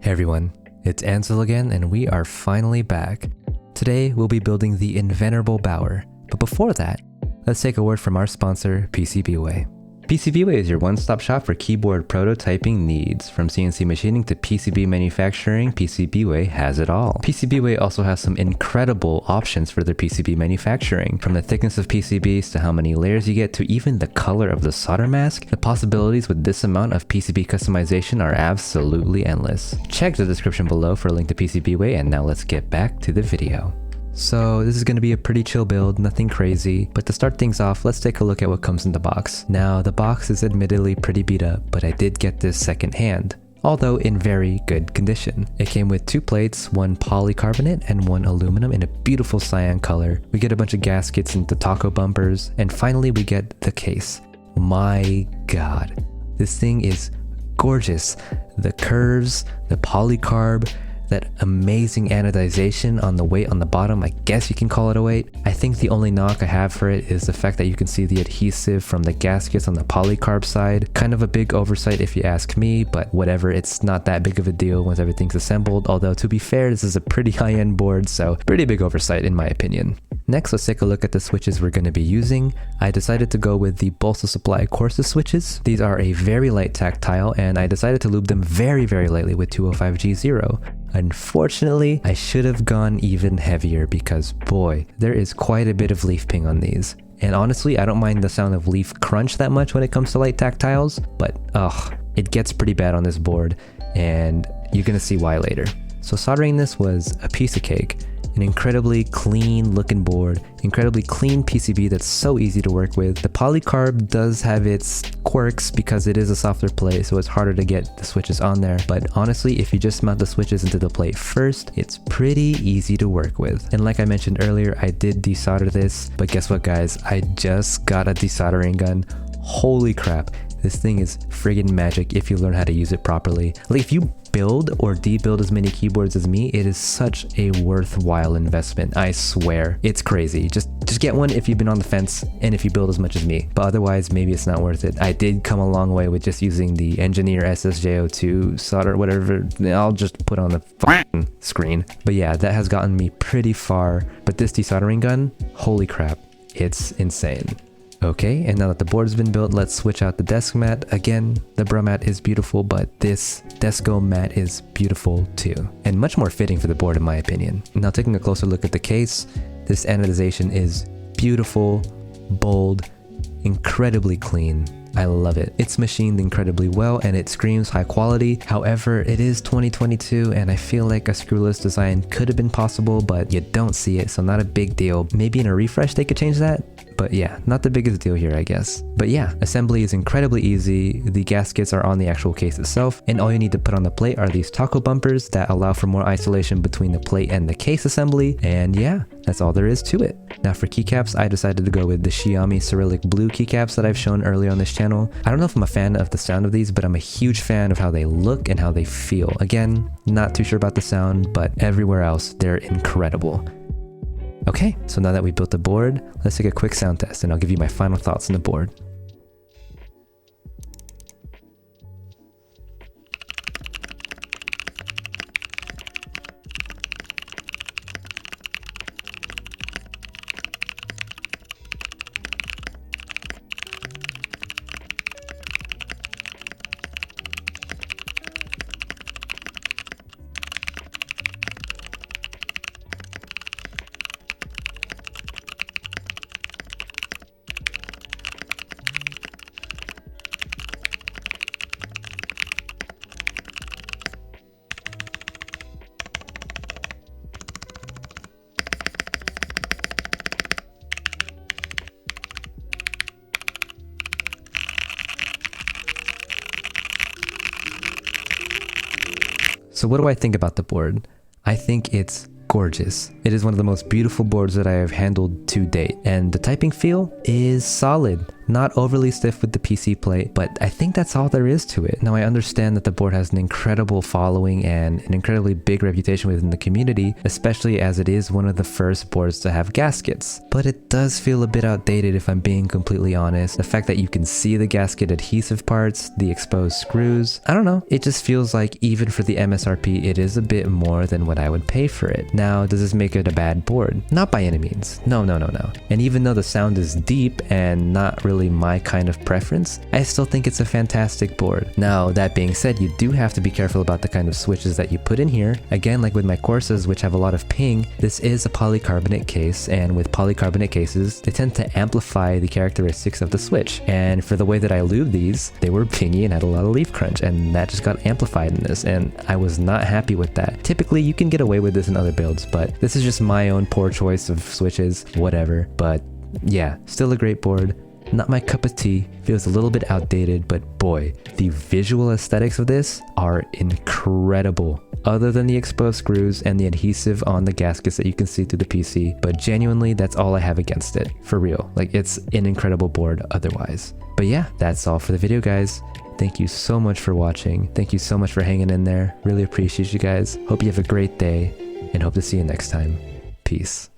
Hey everyone, it's Ansel again and we are finally back. Today we'll be building the invenerable Bauer, but before that, let's take a word from our sponsor, PCBWay. PCBWay is your one-stop shop for keyboard prototyping needs. From CNC machining to PCB manufacturing, PCBWay has it all. PCBWay also has some incredible options for their PCB manufacturing. From the thickness of PCBs to how many layers you get to even the color of the solder mask, the possibilities with this amount of PCB customization are absolutely endless. Check the description below for a link to PCBWay, and now let's get back to the video. So this is going to be a pretty chill build, nothing crazy, but to start things off, let's take a look at what comes in the box. Now, the box is admittedly pretty beat up, but I did get this second hand, although in very good condition. It came with 2 plates, one polycarbonate and one aluminum in a beautiful cyan color. We get a bunch of gaskets and the taco bumpers, and finally we get the case. My god, this thing is gorgeous. The curves, the polycarb, that amazing anodization on the weight on the bottom, I guess you can call it a weight. I think the only knock I have for it is the fact that you can see the adhesive from the gaskets on the polycarb side. Kind of a big oversight if you ask me, but whatever, it's not that big of a deal once everything's assembled. Although to be fair, this is a pretty high-end board, so pretty big oversight in my opinion. Next, let's take a look at the switches we're going to be using. I decided to go with the Bolsa Supply Corsa switches. These are a very light tactile, and I decided to lube them very lightly with 205G0. Unfortunately, I should have gone even heavier because boy, there is quite a bit of leaf ping on these. And honestly, I don't mind the sound of leaf crunch that much when it comes to light tactiles, but it gets pretty bad on this board, and you're gonna see why later. So soldering this was a piece of cake. An incredibly clean looking board, incredibly clean PCB that's so easy to work with. The polycarb does have its quirks because it is a softer plate, so it's harder to get the switches on there. But honestly, if you just mount the switches into the plate first, it's pretty easy to work with. And like I mentioned earlier, I did desolder this, but guess what guys? I just got a desoldering gun. Holy crap. This thing is friggin' magic if you learn how to use it properly. Like if you build or debuild as many keyboards as me, it is such a worthwhile investment. I swear, it's crazy. Just get one if you've been on the fence and if you build as much as me, but otherwise maybe it's not worth it. I did come a long way with just using the Engineer SSJ02 solder, whatever. I'll just put on the screen. But yeah, that has gotten me pretty far. But this desoldering gun, holy crap, it's insane. Okay, and now that the board's been built, let's switch out the desk mat. Again, the bra mat is beautiful, but this Desco mat is beautiful too, and much more fitting for the board in my opinion. Now taking a closer look at the case, this anodization is beautiful, bold, incredibly clean. I love it. It's machined incredibly well and it screams high quality. However, it is 2022 and I feel like a screwless design could have been possible, but you don't see it, so not a big deal. Maybe in a refresh they could change that? But yeah, not the biggest deal here, I guess. But yeah, assembly is incredibly easy. The gaskets are on the actual case itself, and all you need to put on the plate are these taco bumpers that allow for more isolation between the plate and the case assembly. And yeah, that's all there is to it. Now for keycaps, I decided to go with the Xiaomi Cyrillic Blue keycaps that I've shown earlier on this channel. I don't know if I'm a fan of the sound of these, but I'm a huge fan of how they look and how they feel. Again, not too sure about the sound, but everywhere else, they're incredible. Okay, so now that we built the board, let's take a quick sound test and I'll give you my final thoughts on the board. So what do I think about the board? I think it's gorgeous. It is one of the most beautiful boards that I have handled to date, and the typing feel is solid. not overly stiff with the PC plate, but I think that's all there is to it. Now I understand that the board has an incredible following and an incredibly big reputation within the community, especially as it is one of the first boards to have gaskets. But it does feel a bit outdated if I'm being completely honest. The fact that you can see the gasket adhesive parts, the exposed screws, I don't know, it just feels like even for the MSRP it is a bit more than what I would pay for it. Now, does this make it a bad board? Not by any means. No. And even though the sound is deep and not really my kind of preference, I still think it's a fantastic board. Now, that being said, you do have to be careful about the kind of switches that you put in here. Again, like with my Corsas, which have a lot of ping, this is a polycarbonate case, and with polycarbonate cases, they tend to amplify the characteristics of the switch. And for the way that I lubed these, they were pingy and had a lot of leaf crunch, and that just got amplified in this, and I was not happy with that. Typically, you can get away with this in other builds, but this is just my own poor choice of switches, whatever. But yeah, still a great board. Not my cup of tea, feels a little bit outdated, but boy, the visual aesthetics of this are incredible. Other than the exposed screws and the adhesive on the gaskets that you can see through the PC, but genuinely that's all I have against it, for real. Like, it's an incredible board otherwise. But yeah, that's all for the video, guys. Thank you so much for watching. Thank you so much for hanging in there. Really appreciate you guys. Hope you have a great day and hope to see you next time. Peace.